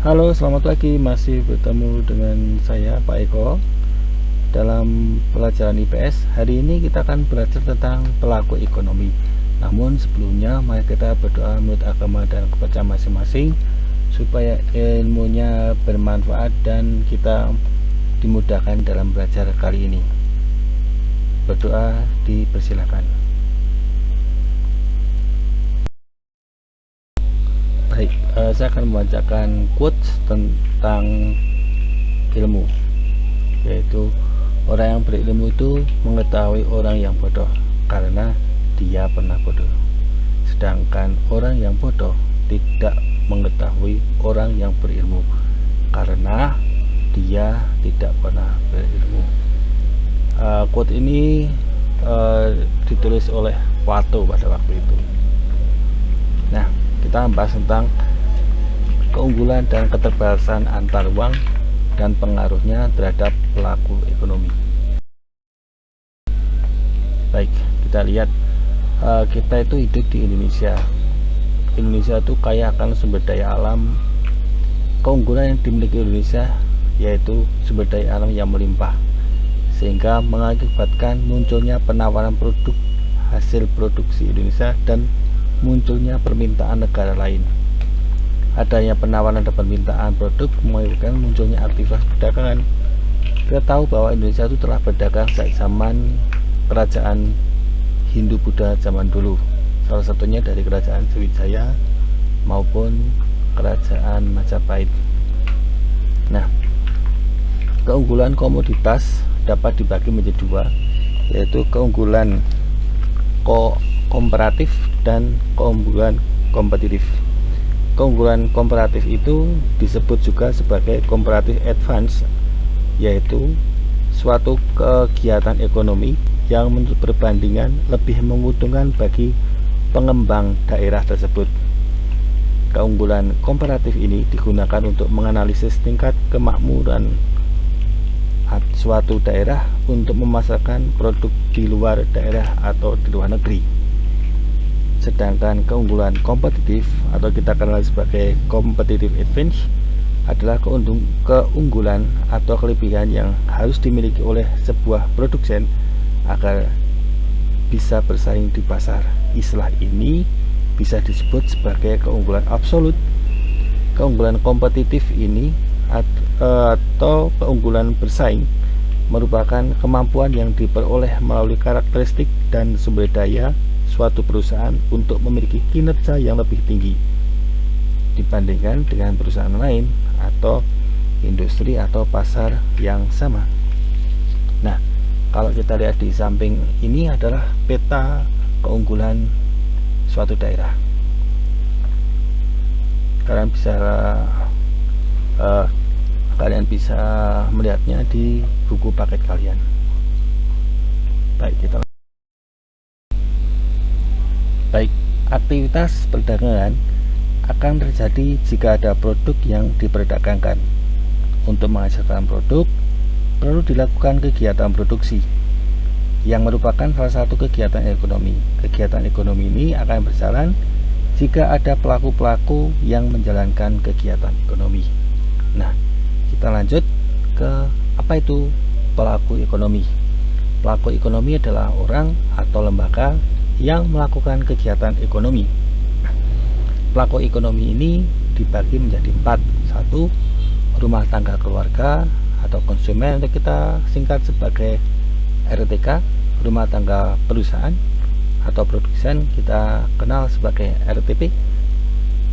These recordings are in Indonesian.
Halo, selamat pagi. Masih bertemu dengan saya, Pak Eko, dalam pelajaran IPS. Hari ini kita akan belajar tentang pelaku ekonomi. Namun sebelumnya, mari kita berdoa menurut agama dan kepercayaan masing-masing supaya ilmunya bermanfaat dan kita dimudahkan dalam belajar kali ini. Berdoa dipersilakan. Baik, saya akan membacakan quotes tentang ilmu, yaitu orang yang berilmu itu mengetahui orang yang bodoh karena dia pernah bodoh, sedangkan orang yang bodoh tidak mengetahui orang yang berilmu karena dia tidak pernah berilmu. Quote ini ditulis oleh Plato pada waktu itu. Nah, kita membahas tentang keunggulan dan keterbatasan antar uang dan pengaruhnya terhadap pelaku ekonomi. Baik, kita lihat, kita itu hidup di Indonesia. Indonesia itu kaya akan sumber daya alam. Keunggulan yang dimiliki Indonesia yaitu sumber daya alam yang melimpah, sehingga mengakibatkan munculnya penawaran produk hasil produksi Indonesia dan munculnya permintaan negara lain. Adanya penawaran dan permintaan produk mengakibatkan munculnya aktivitas perdagangan. Kita tahu bahwa Indonesia itu telah berdagang sejak zaman kerajaan Hindu-Buddha zaman dulu, salah satunya dari kerajaan Sriwijaya maupun kerajaan Majapahit. Nah, keunggulan komoditas dapat dibagi menjadi dua, yaitu keunggulan komparatif dan keunggulan kompetitif. Keunggulan komparatif itu disebut juga sebagai comparative advance, yaitu suatu kegiatan ekonomi yang menurut perbandingan lebih menguntungkan bagi pengembang daerah tersebut. Keunggulan komparatif ini digunakan untuk menganalisis tingkat kemakmuran suatu daerah untuk memasarkan produk di luar daerah atau di luar negeri. Sedangkan keunggulan kompetitif atau kita kenal sebagai competitive advantage adalah keunggulan atau kelebihan yang harus dimiliki oleh sebuah produsen agar bisa bersaing di pasar. Istilah ini bisa disebut sebagai keunggulan absolut. Keunggulan kompetitif ini atau keunggulan bersaing merupakan kemampuan yang diperoleh melalui karakteristik dan sumber daya suatu perusahaan untuk memiliki kinerja yang lebih tinggi dibandingkan dengan perusahaan lain atau industri atau pasar yang sama. Nah, kalau kita lihat di samping ini adalah peta keunggulan suatu daerah. Kalian bisa melihatnya di buku paket kalian. Baik, aktivitas perdagangan akan terjadi jika ada produk yang diperdagangkan. Untuk menghasilkan produk, perlu dilakukan kegiatan produksi, yang merupakan salah satu kegiatan ekonomi. Kegiatan ekonomi ini akan berjalan jika ada pelaku-pelaku yang menjalankan kegiatan ekonomi. Nah, kita lanjut ke apa itu pelaku ekonomi. Pelaku ekonomi adalah orang atau lembaga yang melakukan kegiatan ekonomi. Pelaku ekonomi ini dibagi menjadi 4. 1. Rumah tangga keluarga atau konsumen, atau kita singkat sebagai RTK. Rumah tangga perusahaan atau produsen kita kenal sebagai RTP.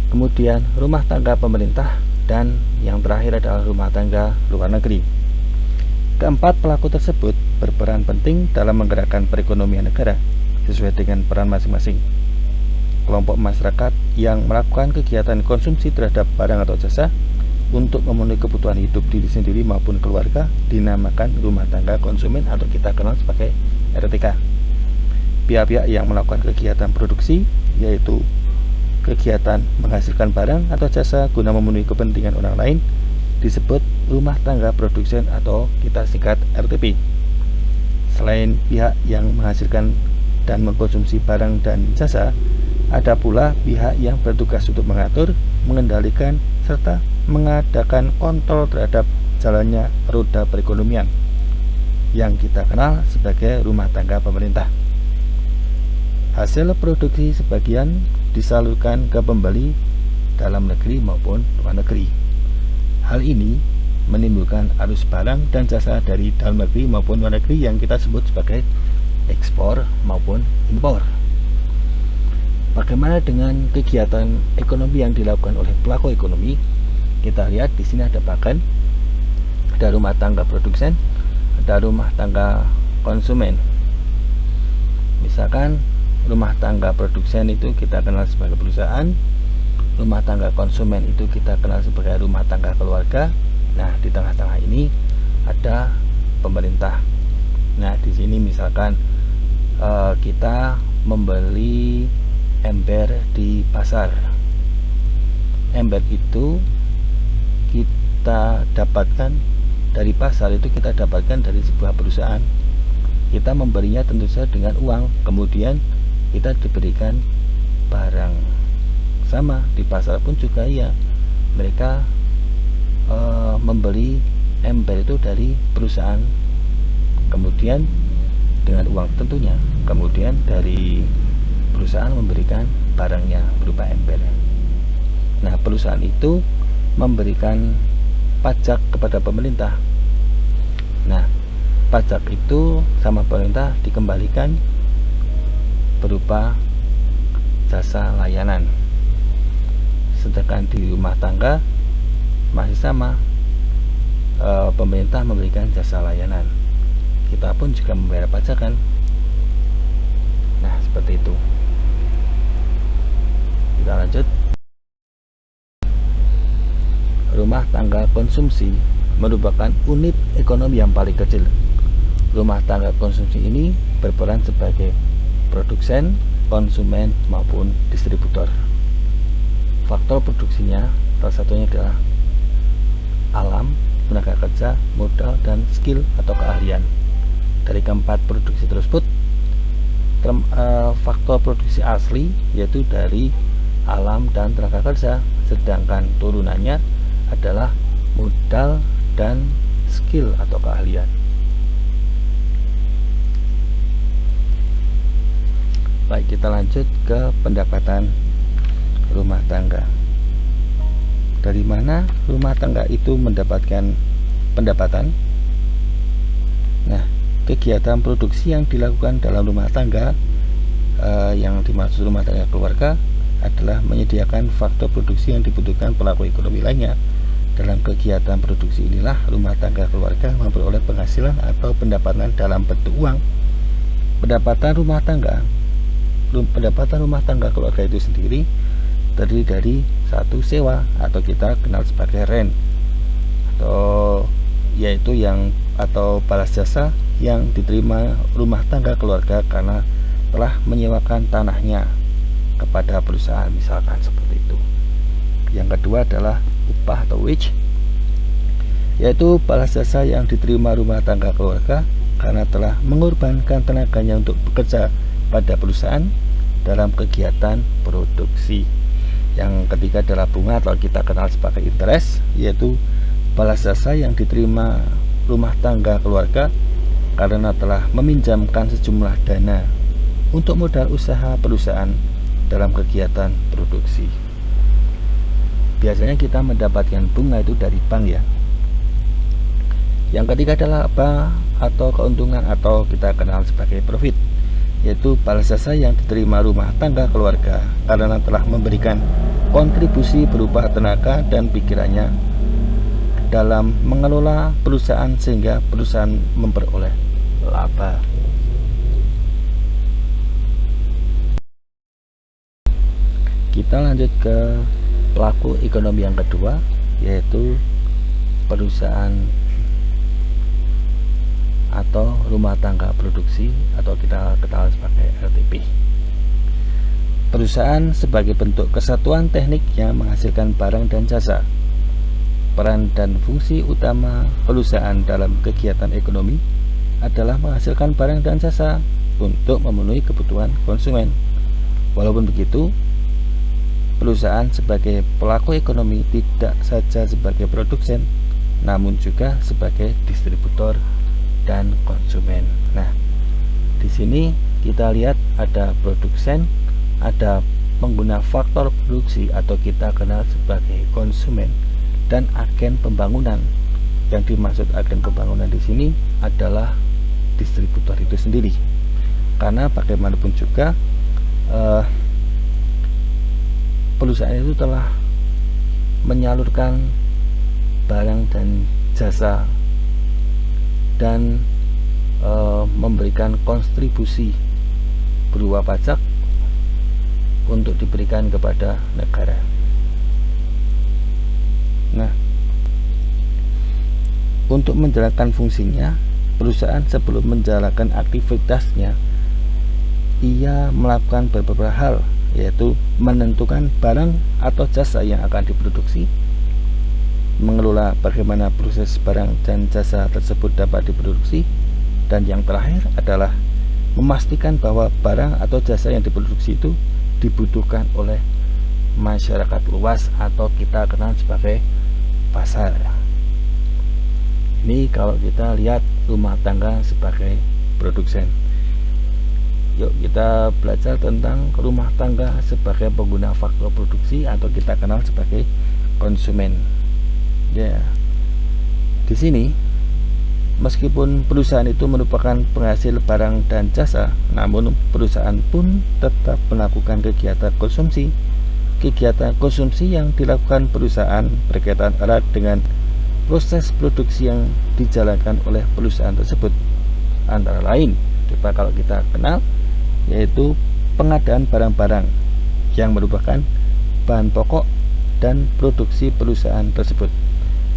Kemudian rumah tangga pemerintah, dan yang terakhir adalah rumah tangga luar negeri. Keempat pelaku tersebut berperan penting dalam menggerakkan perekonomian negara sesuai dengan peran masing-masing. Kelompok masyarakat yang melakukan kegiatan konsumsi terhadap barang atau jasa untuk memenuhi kebutuhan hidup diri sendiri maupun keluarga dinamakan rumah tangga konsumen atau kita kenal sebagai RTK. Pihak-pihak yang melakukan kegiatan produksi, yaitu kegiatan menghasilkan barang atau jasa guna memenuhi kepentingan orang lain, disebut rumah tangga produsen atau kita singkat RTP. Selain pihak yang menghasilkan dan mengkonsumsi barang dan jasa, Ada pula pihak yang bertugas untuk mengatur, mengendalikan, serta mengadakan kontrol terhadap jalannya roda perekonomian yang kita kenal sebagai rumah tangga pemerintah. Hasil produksi sebagian disalurkan ke pembeli dalam negeri maupun luar negeri. Hal ini menimbulkan arus barang dan jasa dari dalam negeri maupun luar negeri yang kita sebut sebagai ekspor maupun impor. Bagaimana dengan kegiatan ekonomi yang dilakukan oleh pelaku ekonomi? Kita lihat di sini ada bagan, ada rumah tangga produsen, ada rumah tangga konsumen. Misalkan rumah tangga produsen itu kita kenal sebagai perusahaan, rumah tangga konsumen itu kita kenal sebagai rumah tangga keluarga. Nah, di tengah-tengah ini ada pemerintah. Nah, di sini misalkan kita membeli ember di pasar. Ember itu kita dapatkan dari pasar, itu kita dapatkan dari sebuah perusahaan. Kita memberinya tentu saja dengan uang, kemudian kita diberikan barang. Sama di pasar pun juga ya, mereka membeli ember itu dari perusahaan, kemudian dengan uang tentunya, kemudian dari perusahaan memberikan barangnya berupa ember. Nah, perusahaan itu memberikan pajak kepada pemerintah. Nah, pajak itu sama pemerintah dikembalikan berupa jasa layanan. Sedangkan di rumah tangga masih sama, pemerintah memberikan jasa layanan, kita pun juga membayar pajak kan. Nah, seperti itu. Kita lanjut. Rumah tangga konsumsi merupakan unit ekonomi yang paling kecil. Rumah tangga konsumsi ini berperan sebagai produsen, konsumen maupun distributor. Faktor produksinya salah satunya adalah alam, tenaga kerja, modal, dan skill atau keahlian. Dari keempat produksi tersebut, faktor produksi asli yaitu dari alam dan tenaga kerja, sedangkan turunannya adalah modal dan skill atau keahlian. Baik, kita lanjut ke pendapatan rumah tangga. Dari mana rumah tangga itu mendapatkan pendapatan? Nah, kegiatan produksi yang dilakukan dalam rumah tangga, yang dimaksud rumah tangga keluarga, adalah menyediakan faktor produksi yang dibutuhkan pelaku ekonomi lainnya. Dalam kegiatan produksi inilah rumah tangga keluarga memperoleh penghasilan atau pendapatan dalam bentuk uang. Pendapatan rumah tangga keluarga itu sendiri terdiri dari satu, sewa atau kita kenal sebagai rent, atau yaitu atau balas jasa yang diterima rumah tangga keluarga karena telah menyewakan tanahnya kepada perusahaan, misalkan seperti itu. Yang kedua adalah upah atau wage, yaitu balas jasa yang diterima rumah tangga keluarga karena telah mengorbankan tenaganya untuk bekerja pada perusahaan dalam kegiatan produksi. Yang ketiga adalah bunga atau kita kenal sebagai interest, yaitu balas jasa yang diterima rumah tangga keluarga karena telah meminjamkan sejumlah dana untuk modal usaha perusahaan dalam kegiatan produksi. Biasanya kita mendapatkan bunga itu dari bank ya. Yang ketiga adalah apa atau keuntungan atau kita kenal sebagai profit, yaitu balas jasa yang diterima rumah tangga keluarga karena telah memberikan kontribusi berupa tenaga dan pikirannya dalam mengelola perusahaan sehingga perusahaan memperoleh laba. Kita lanjut ke pelaku ekonomi yang kedua, yaitu perusahaan atau rumah tangga produksi atau kita kenal sebagai RTP. Perusahaan sebagai bentuk kesatuan teknik yang menghasilkan barang dan jasa. Peran dan fungsi utama perusahaan dalam kegiatan ekonomi adalah menghasilkan barang dan jasa untuk memenuhi kebutuhan konsumen. Walaupun begitu, perusahaan sebagai pelaku ekonomi tidak saja sebagai produsen, namun juga sebagai distributor dan konsumen. Nah, di sini kita lihat ada produsen, ada pengguna faktor produksi atau kita kenal sebagai konsumen, dan agen pembangunan. Yang dimaksud agen pembangunan di sini adalah distributor itu sendiri. Karena bagaimanapun juga perusahaan itu telah menyalurkan barang dan jasa dan memberikan kontribusi berupa pajak untuk diberikan kepada negara. Nah, untuk menjalankan fungsinya, perusahaan sebelum menjalankan aktivitasnya, ia melakukan beberapa hal, yaitu menentukan barang atau jasa yang akan diproduksi, mengelola bagaimana proses barang dan jasa tersebut dapat diproduksi, dan yang terakhir adalah memastikan bahwa barang atau jasa yang diproduksi itu dibutuhkan oleh masyarakat luas atau kita kenal sebagai pasar. Ini kalau kita lihat rumah tangga sebagai produsen. Yuk kita belajar tentang rumah tangga sebagai pengguna faktor produksi atau kita kenal sebagai konsumen. Ya, di sini meskipun perusahaan itu merupakan penghasil barang dan jasa, namun perusahaan pun tetap melakukan kegiatan konsumsi. Kegiatan konsumsi yang dilakukan perusahaan berkaitan erat dengan proses produksi yang dijalankan oleh perusahaan tersebut. Antara lain, coba kalau kita kenal, yaitu pengadaan barang-barang yang merupakan bahan pokok dan produksi perusahaan tersebut.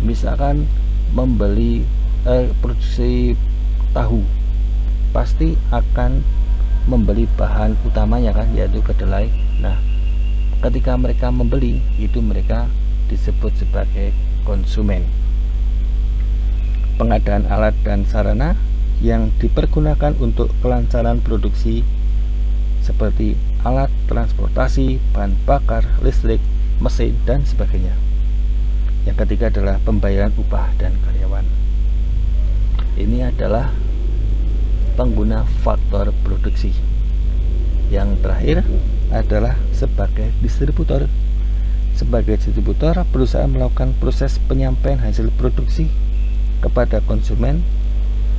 Misalkan membeli produksi tahu, pasti akan membeli bahan utamanya kan, yaitu kedelai. Nah, ketika mereka membeli itu, mereka disebut sebagai konsumen. Pengadaan alat dan sarana yang dipergunakan untuk kelancaran produksi seperti alat transportasi, bahan bakar, listrik, mesin, dan sebagainya. Yang ketiga adalah pembayaran upah dan karyawan. Ini adalah pengguna faktor produksi. Yang terakhir adalah sebagai distributor. Sebagai distributor, perusahaan melakukan proses penyampaian hasil produksi kepada konsumen.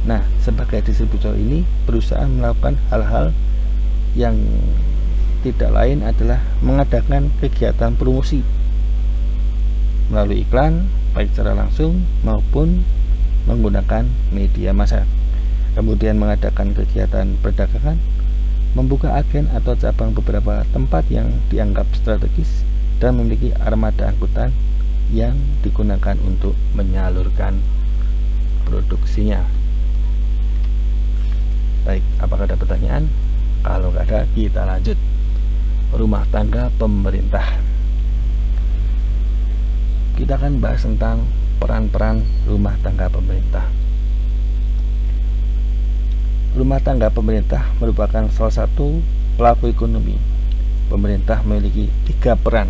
Nah, sebagai distributor ini, perusahaan melakukan hal-hal yang tidak lain adalah mengadakan kegiatan promosi melalui iklan, baik secara langsung maupun menggunakan media massa. Kemudian mengadakan kegiatan perdagangan, membuka agen atau cabang beberapa tempat yang dianggap strategis, dan memiliki armada angkutan yang digunakan untuk menyalurkan produksinya. Baik, apakah ada pertanyaan? Kalau nggak ada, kita lanjut. Rumah tangga pemerintah. Kita akan bahas tentang peran-peran rumah tangga pemerintah. Rumah tangga pemerintah merupakan salah satu pelaku ekonomi. Pemerintah memiliki 3 peran.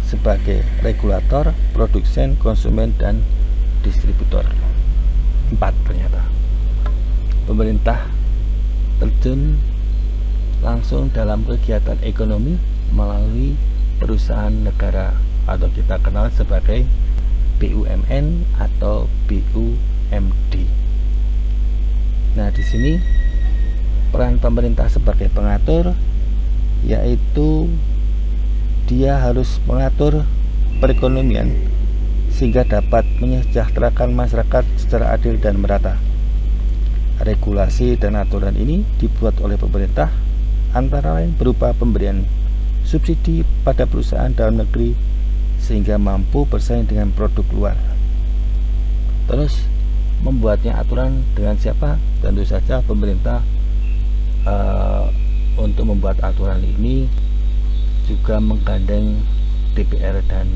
Sebagai regulator, produsen, konsumen, dan distributor. 4 ternyata. Pemerintah terjun langsung dalam kegiatan ekonomi melalui perusahaan negara atau kita kenal sebagai BUMN atau BUMD. Nah, di sini peran pemerintah sebagai pengatur, yaitu dia harus mengatur perekonomian sehingga dapat menyejahterakan masyarakat secara adil dan merata. Regulasi dan aturan ini dibuat oleh pemerintah, antara lain berupa pemberian subsidi pada perusahaan dalam negeri sehingga mampu bersaing dengan produk luar. Terus membuatnya aturan dengan siapa? Tentu saja pemerintah untuk membuat aturan ini juga menggandeng DPR dan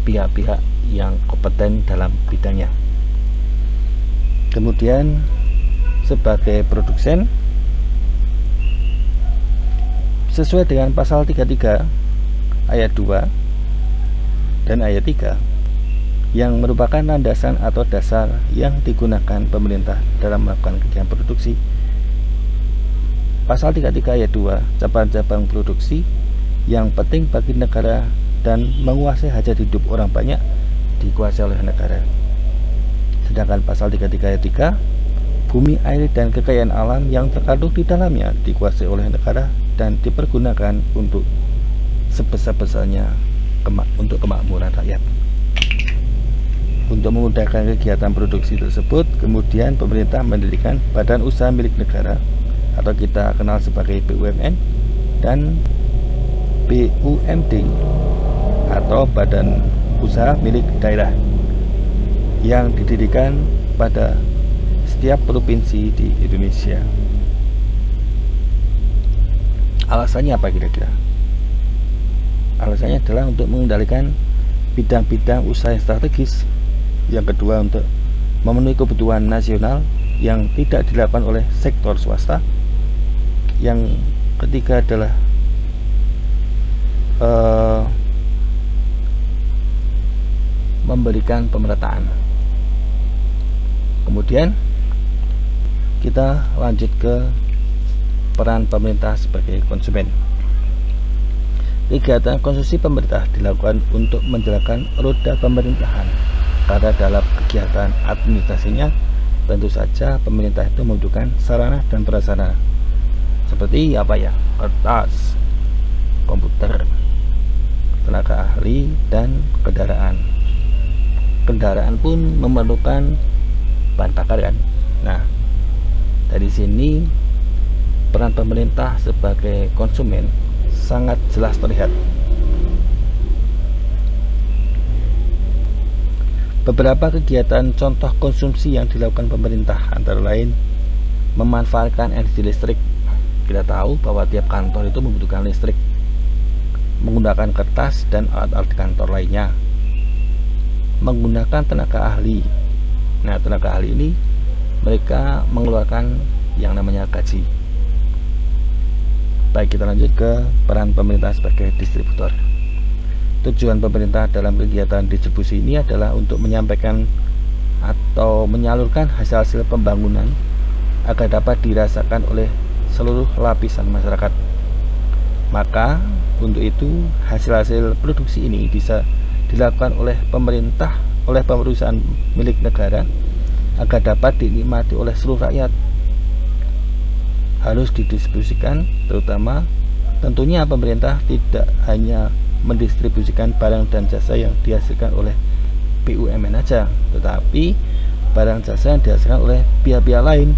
pihak-pihak yang kompeten dalam bidangnya. Kemudian sebagai produsen, sesuai dengan pasal 33 ayat 2 dan ayat 3 yang merupakan landasan atau dasar yang digunakan pemerintah dalam melakukan kegiatan produksi. Pasal 33 ayat 2, cabang-cabang produksi yang penting bagi negara dan menguasai hajat hidup orang banyak dikuasai oleh negara. Sedangkan pasal 33 ayat 3, bumi, air, dan kekayaan alam yang terkandung di dalamnya dikuasai oleh negara dan dipergunakan untuk sebesar-besarnya untuk kemakmuran rakyat. Untuk memudahkan kegiatan produksi tersebut, kemudian pemerintah mendirikan badan usaha milik negara atau kita kenal sebagai BUMN dan BUMD atau badan usaha milik daerah yang didirikan pada setiap provinsi di Indonesia. Alasannya apa kira-kira? Alasannya adalah untuk mengendalikan bidang-bidang usaha yang strategis. Yang kedua, untuk memenuhi kebutuhan nasional yang tidak dilakukan oleh sektor swasta. Yang ketiga adalah memberikan pemerataan. Kemudian kita lanjut ke peran pemerintah sebagai konsumen. Kegiatan konsumsi pemerintah dilakukan untuk menjalankan roda pemerintahan, karena dalam kegiatan administrasinya tentu saja pemerintah itu membutuhkan sarana dan prasarana seperti kertas, komputer, tenaga ahli, dan kendaraan. Kendaraan pun memerlukan bahan bakar kan. Nah, dari sini peran pemerintah sebagai konsumen sangat jelas terlihat. Beberapa kegiatan contoh konsumsi yang dilakukan pemerintah antara lain memanfaatkan energi listrik. Kita tahu bahwa tiap kantor itu membutuhkan listrik, menggunakan kertas dan alat-alat kantor lainnya, menggunakan tenaga ahli. Nah, tenaga ahli ini mereka mengeluarkan yang namanya gaji. Baik, kita lanjut ke peran pemerintah sebagai distributor. Tujuan pemerintah dalam kegiatan distribusi ini adalah untuk menyampaikan atau menyalurkan hasil-hasil pembangunan agar dapat dirasakan oleh seluruh lapisan masyarakat. Maka untuk itu hasil-hasil produksi ini bisa dilakukan oleh pemerintah, oleh perusahaan milik negara agar dapat dinikmati oleh seluruh rakyat. Harus didistribusikan, terutama tentunya pemerintah tidak hanya mendistribusikan barang dan jasa yang dihasilkan oleh BUMN saja, tetapi barang jasa yang dihasilkan oleh pihak-pihak lain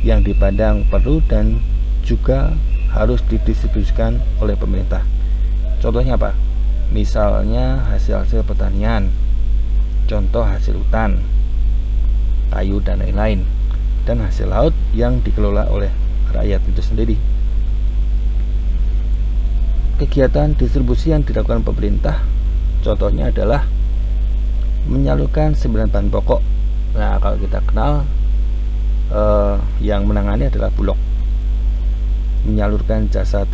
yang dipandang perlu dan juga harus didistribusikan oleh pemerintah. Contohnya apa? Misalnya hasil-hasil pertanian, contoh hasil hutan, kayu dan lain-lain, dan hasil laut yang dikelola oleh rakyat itu sendiri. Kegiatan distribusi yang dilakukan pemerintah contohnya adalah menyalurkan 9 bahan pokok. Nah, kalau kita kenal yang menangani adalah Bulog. Menyalurkan jasa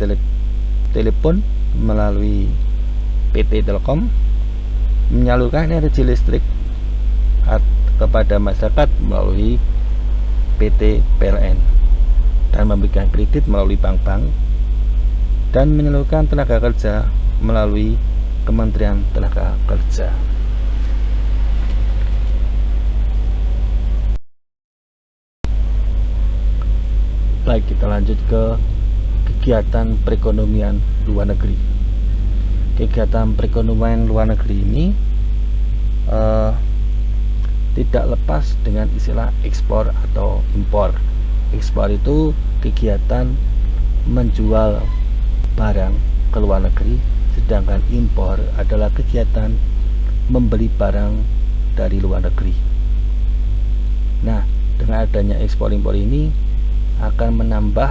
telepon melalui PT Telkom, menyalurkan energi listrik kepada masyarakat melalui PT PLN, dan memberikan kredit melalui bank-bank, dan menyalurkan tenaga kerja melalui Kementerian Tenaga Kerja. Baik, kita lanjut ke kegiatan perekonomian luar negeri. Kegiatan perekonomian luar negeri ini tidak lepas dengan istilah ekspor atau impor. Ekspor itu kegiatan menjual barang ke luar negeri, sedangkan impor adalah kegiatan membeli barang dari luar negeri. Nah, dengan adanya ekspor impor ini akan menambah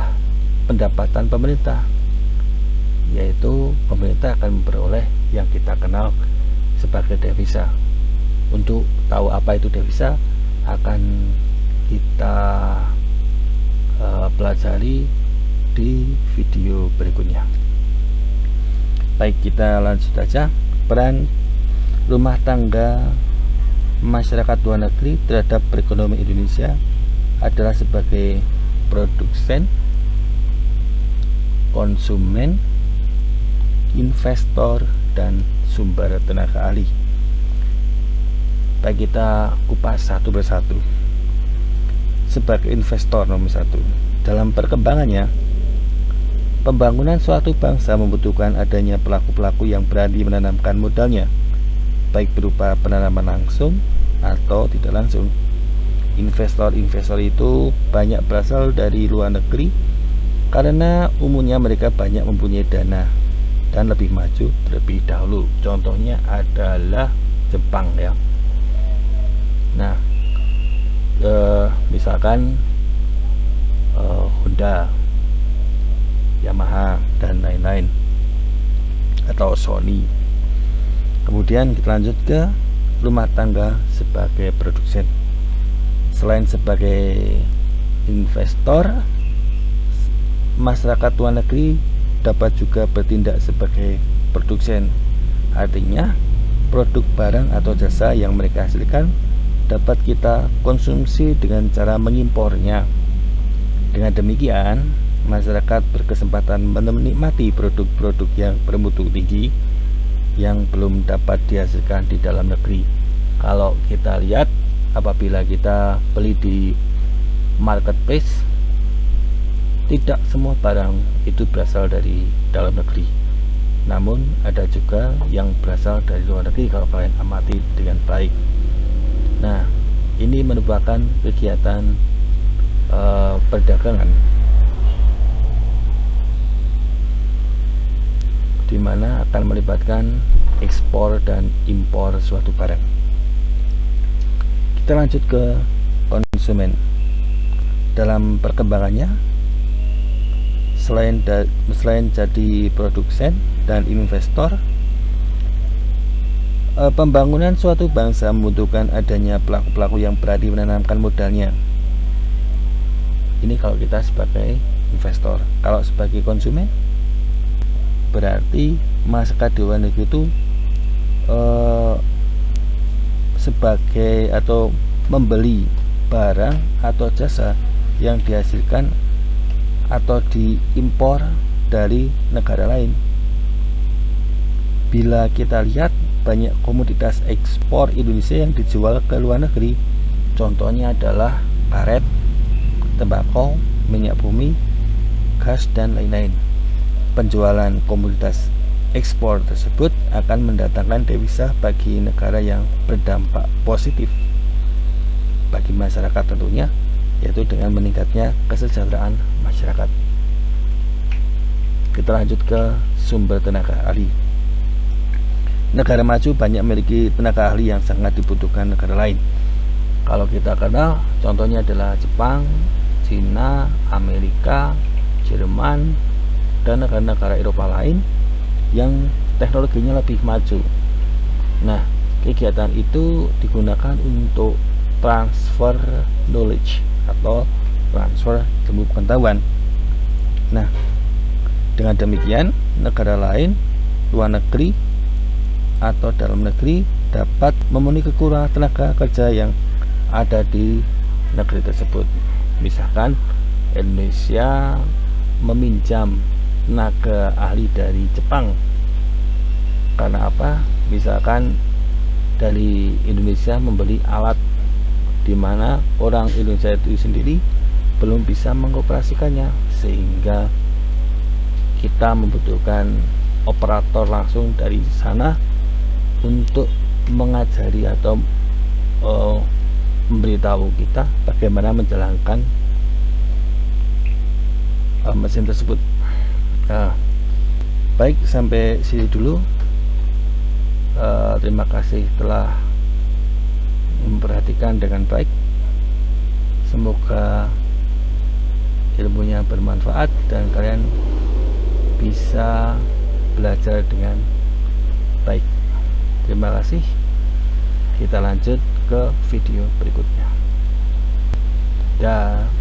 pendapatan pemerintah, yaitu pemerintah akan memperoleh yang kita kenal sebagai devisa. Untuk tahu apa itu devisa, akan kita pelajari di video berikutnya. Baik, kita lanjut saja. Peran rumah tangga masyarakat luar negeri terhadap perekonomian Indonesia adalah sebagai produsen, konsumen, investor, dan sumber tenaga ahli. Baik, kita kupas satu persatu. Sebagai investor nomor satu, dalam perkembangannya, pembangunan suatu bangsa membutuhkan adanya pelaku-pelaku yang berani menanamkan modalnya, baik berupa penanaman langsung atau tidak langsung. Investor-investor itu banyak berasal dari luar negeri karena umumnya mereka banyak mempunyai dana dan lebih maju terlebih dahulu. Contohnya adalah Jepang ya. Nah, misalkan Honda, Yamaha, dan lain-lain, atau Sony. Kemudian kita lanjut ke rumah tangga sebagai produsen. Selain sebagai investor, masyarakat luar negeri dapat juga bertindak sebagai produsen. Artinya, produk barang atau jasa yang mereka hasilkan dapat kita konsumsi dengan cara mengimpornya. Dengan demikian, masyarakat berkesempatan menikmati produk-produk yang bermutu tinggi yang belum dapat dihasilkan di dalam negeri. Kalau kita lihat, apabila kita beli di marketplace, tidak semua barang itu berasal dari dalam negeri, namun ada juga yang berasal dari luar negeri kalau kalian amati dengan baik. Nah, ini merupakan kegiatan perdagangan di mana akan melibatkan ekspor dan impor suatu barang. Kita lanjut ke konsumen. Dalam perkembangannya, selain jadi produsen dan investor, pembangunan suatu bangsa membutuhkan adanya pelaku-pelaku yang berani menanamkan modalnya. Ini kalau kita sebagai investor. Kalau sebagai konsumen, berarti masyarakat di luar negeri itu sebagai atau membeli barang atau jasa yang dihasilkan atau diimpor dari negara lain. Bila kita lihat, banyak komoditas ekspor Indonesia yang dijual ke luar negeri. Contohnya adalah karet, tembakau, minyak bumi, gas, dan lain-lain. Penjualan komoditas ekspor tersebut akan mendatangkan devisa bagi negara yang berdampak positif bagi masyarakat tentunya, yaitu dengan meningkatnya kesejahteraan masyarakat. Kita lanjut ke sumber tenaga ahli. Negara maju banyak memiliki tenaga ahli yang sangat dibutuhkan negara lain. Kalau kita kenal, contohnya adalah Jepang, Cina, Amerika, Jerman, dan negara-negara Eropa lain yang teknologinya lebih maju. Nah, kegiatan itu digunakan untuk transfer knowledge atau transfer ilmu pengetahuan. Nah, dengan demikian negara lain, luar negeri atau dalam negeri dapat memenuhi kekurangan tenaga kerja yang ada di negeri tersebut. Misalkan Indonesia meminjam tenaga ahli dari Jepang. Karena apa? Misalkan dari Indonesia membeli alat di mana orang Indonesia itu sendiri belum bisa mengoperasikannya, sehingga kita membutuhkan operator langsung dari sana untuk mengajari atau memberitahu kita bagaimana menjalankan mesin tersebut. Nah, baik, sampai sini dulu. Terima kasih telah memperhatikan dengan baik. Semoga ilmunya bermanfaat dan kalian bisa belajar dengan baik. Terima kasih. Kita lanjut ke video berikutnya. Dah.